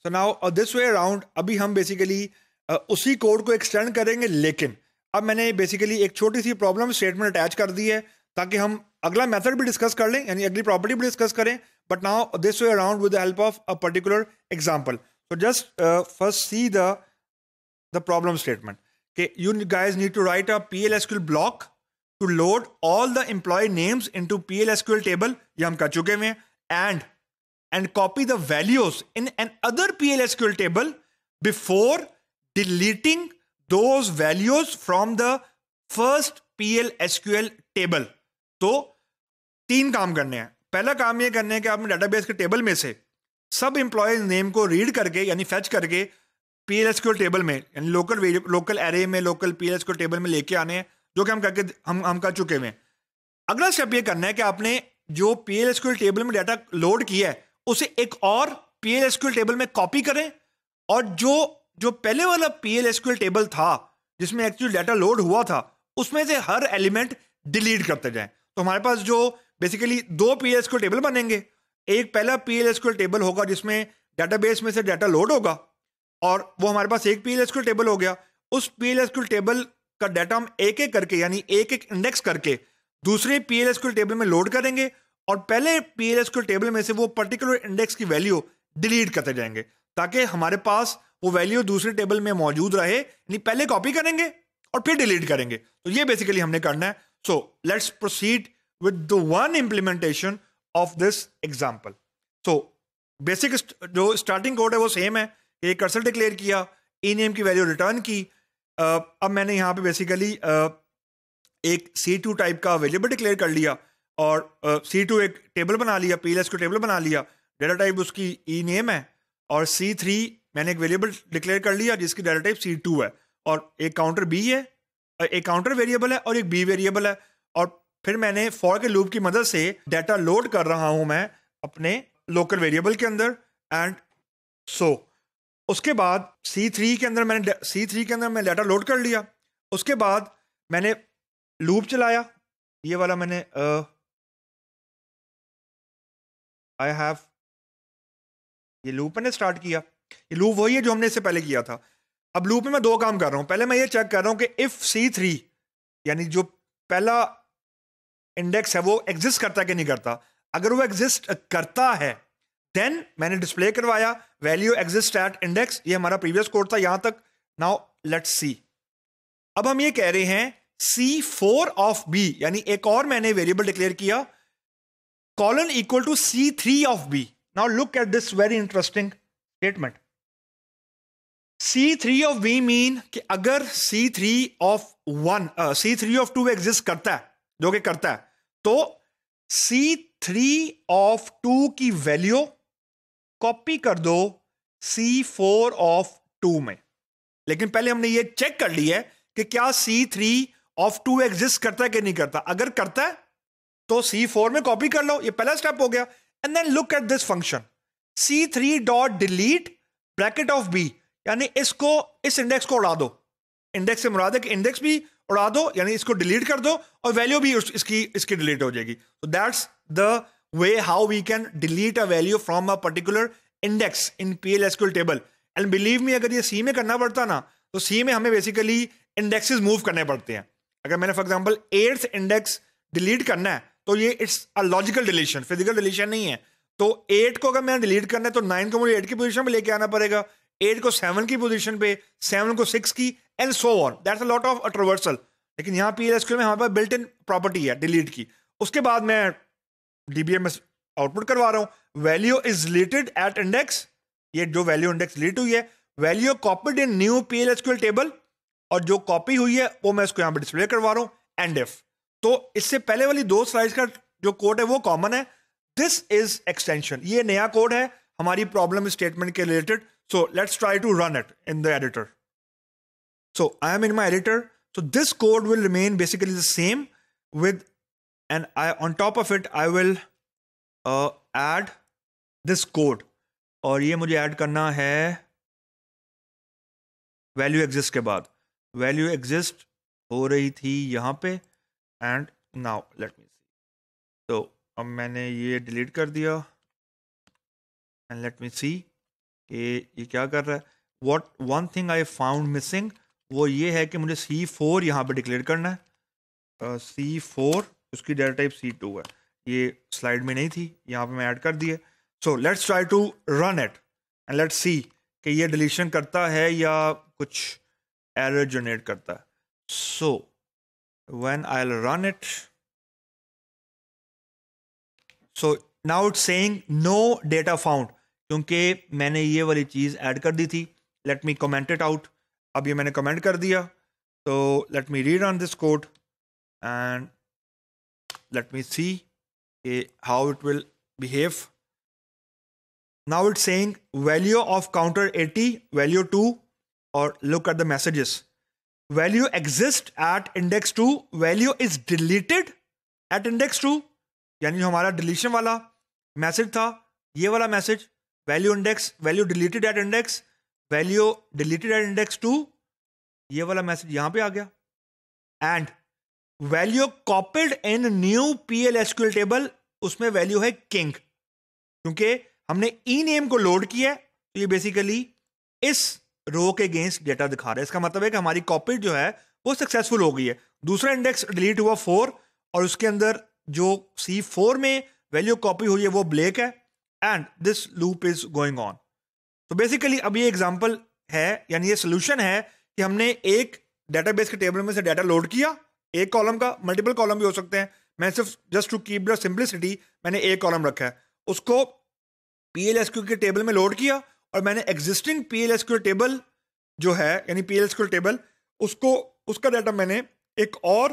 So now this way around अभी हम basically उसी कोड को एक्सटेंड करेंगे, लेकिन अब मैंने बेसिकली एक छोटी सी प्रॉब्लम स्टेटमेंट अटैच कर दी है ताकि हम अगला मेथड भी डिस्कस कर लें, यानी अगली प्रॉपर्टी भी डिस्कस करें, but now this way around with the help of a particular example. So just first see the problem statement. Okay, you guys need to write a PLSQL block to load all the employee names into PLSQL table. ये हम कर चुके हैं. And copy the values in another PLSQL table before deleting those values from the first PLSQL table. तो 3 काम करने हैं. पहला काम ये करने हैं कि आपने डेटाबेस के टेबल में से सब एम्प्लॉयज नेम को रीड करके यानी फेच करके PLSQL टेबल में यानी लोकल एरे में लोकल PLSQL टेबल में लेके आने हैं, जो कि हम करके हम कर चुके हैं. अगला स्टेप ये करना है कि आपने जो PLSQL टेबल में डाटा लोड किया है उसे एक और PLSQL टेबल में कॉपी करें, और जो पहले वाला PLSQL टेबल था जिसमें एक्चुअली डाटा लोड हुआ था उसमें से हर एलिमेंट डिलीट करते जाएं. तो हमारे पास जो बेसिकली 2 PLSQL टेबल बनेंगे. एक पहला PLSQL टेबल होगा जिसमें डाटाबेस में से डाटा लोड होगा, और वो हमारे पास एक PLSQL टेबल हो गया. उस PLSQL टेबल का डाटा हम एक एक करके यानी एक एक इंडेक्स करके दूसरे PLSQL टेबल में लोड करेंगे, और पहले PLSQL टेबल में से वो पर्टिकुलर इंडेक्स की वैल्यू डिलीट करते जाएंगे ताकि हमारे पास वो वैल्यू दूसरे टेबल में मौजूद रहे. यानी पहले कॉपी करेंगे और फिर डिलीट करेंगे. तो ये बेसिकली हमने करना है. So let's proceed with the one implementation of this example. So basic जो स्टार्टिंग कोड है वो सेम है. एक कर्सर डिक्लेयर किया, ई नेम की वैल्यू रिटर्न की. अब मैंने यहाँ पे बेसिकली एक C2 टाइप का वेरिएबल डिक्लेयर कर लिया, और C2 एक टेबल बना लिया, PLSQL टेबल बना लिया. डाटा टाइप उसकी ई नेम है, और C3 मैंने एक वेरिएबल डिक्लेयर कर लिया जिसकी डाटा टाइप C2 है, और एक काउंटर B है, एक काउंटर वेरिएबल है और एक B वेरिएबल है. और फिर मैंने फॉर के लूप की मदद से डाटा लोड कर रहा हूं मैं अपने लोकल वेरिएबल के अंदर. एंड सो उसके बाद C3 के अंदर मैंने डाटा लोड कर लिया. उसके बाद मैंने लूप चलाया. ये वाला मैंने आई हैव ये लूप मैंने स्टार्ट किया. ये लूप वही है जो हमने इससे पहले किया था. अब लूप में मैं 2 काम कर रहा हूं. पहले मैं ये चेक कर रहा हूं कि इफ C3 यानी जो पहला इंडेक्स है वो एग्जिस्ट करता है कि नहीं करता. अगर वो एग्जिस्ट करता है देन मैंने डिस्प्ले करवाया वैल्यू एग्जिस्ट एट इंडेक्स. ये हमारा प्रीवियस कोड था यहां तक. Now let's see. अब हम ये कह रहे हैं C4 ऑफ B, यानी एक और मैंने वेरिएबल डिक्लेयर किया colon equal to C3 of B. Now look at this very interesting statement. C3 of B mean कि अगर C3 ऑफ 2 एग्जिस्ट करता है, जो कि करता है, तो C3 ऑफ 2 की वैल्यू कॉपी कर दो C4 ऑफ 2 में. लेकिन पहले हमने ये चेक कर लिया है कि क्या C3 ऑफ 2 एग्जिस्ट करता है कि नहीं करता. अगर करता है तो C4 में कॉपी कर लो. ये पहला स्टेप हो गया. And then look at this function C3 dot delete bracket of B, यानी इस इंडेक्स को उड़ा दो. इंडेक्स से मुराद है कि इंडेक्स भी उड़ा दो, यानी इसको डिलीट कर दो और वैल्यू भी इसकी डिलीट हो जाएगी. तो that's the way how we can delete a value from a particular index in PLSQL table. And believe me, अगर ये C में करना पड़ता ना तो C में हमें बेसिकली इंडेक्सेस मूव करने पड़ते हैं. अगर मैंने for example 8th index delete करना है तो ये it's a logical deletion, physical deletion नहीं है. तो 8 को अगर मैंने डिलीट करना है तो 9 को मुझे 8 की पोजीशन पे लेके आना पड़ेगा, 8 को 7 की पोजीशन पे, 7 को 6 की, and so on. That's a lot of a traversal. लेकिन यहाँ PLSQL में हमारे पास बिल्ट इन प्रॉपर्टी है डिलीट की. उसके बाद मैं DBMS आउटपुट करवा रहा हूं value is deleted eight index. ये जो वैल्यू इंडेक्स डिलीट हुई है, वैल्यू कॉपीड इन न्यू PLSQL टेबल, और जो कॉपी हुई है वो मैं इसको यहां पे डिस्प्ले करवा रहा हूं एंड इफ. तो इससे पहले वाली 2 स्लाइड्स का जो कोड है वो कॉमन है. This is extension. ये नया कोड है हमारी प्रॉब्लम स्टेटमेंट के related. So let's try to run it in the editor. So I am in my editor. So this code will remain basically the same with, and on top of it I will add this code. और ये मुझे add करना है value exist के बाद. Value exist हो रही थी यहाँ पे, एंड नाउ लेट मी सी. तो अब मैंने ये डिलीट कर दिया एंड लेट मी सी. कि ये क्या कर रहा है. What one thing I found missing वो ये है कि मुझे C4 यहाँ पे डिक्लेयर करना है. C4 उसकी डाटा टाइप C2 है. ये स्लाइड में नहीं थी, यहाँ पे मैं ऐड कर दिए. So let's try to run it and let's see कि ये डिलीशन करता है या कुछ एरर जनरेट करता है. So when I will run it, so now it's saying no data found, क्योंकि मैंने ये वाली चीज़ ऐड कर दी थी. Let me comment it out. अब ये मैंने कमेंट कर दिया. तो let me rerun this code and let me see how it will behave. Now it's saying value of counter 80, value 2, or look at the messages. Value exists at index 2, value is deleted at index 2. यानी जो हमारा deletion वाला message था, ये वाला message, value index, value deleted at index, value deleted at index 2, ये वाला message यहाँ पे आ गया. And value copied in new PL/SQL table, उसमें value है king, क्योंकि हमने ई नेम को लोड किया है. तो ये बेसिकली इस रो के अगेंस्ट डेटा दिखा रहा है. इसका मतलब है कि हमारी कॉपी जो है वो सक्सेसफुल हो गई है. दूसरा इंडेक्स डिलीट हुआ 4 और उसके अंदर जो C4 में वैल्यू कॉपी हुई है वो ब्लैक है. And this loop is going on. तो बेसिकली अब ये एग्जांपल है, यानी ये सोल्यूशन है कि हमने एक डेटाबेस के टेबल में से डाटा लोड किया. एक कॉलम का, मल्टीपल कॉलम भी हो सकते हैं. मैं सिर्फ just to keep the simplicity मैंने एक कॉलम रखा है. उसको PL/SQL के टेबल में लोड किया और मैंने एग्जिस्टिंग PL/SQL टेबल जो है, यानी PL/SQL टेबल, उसको उसका डाटा मैंने एक और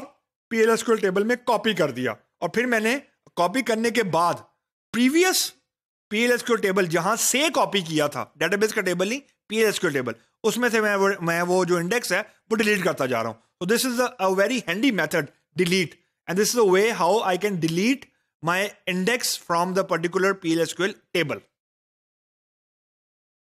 PL/SQL टेबल में कॉपी कर दिया. और फिर मैंने कॉपी करने के बाद प्रीवियस PL/SQL टेबल जहां से कॉपी किया था, डेटाबेस का टेबल नहीं, PL/SQL टेबल, उसमें से मैं वो जो इंडेक्स है वो डिलीट करता जा रहा हूं. तो this is a very handy method, delete. And this is the way how I can delete my index from the particular PL/SQL table.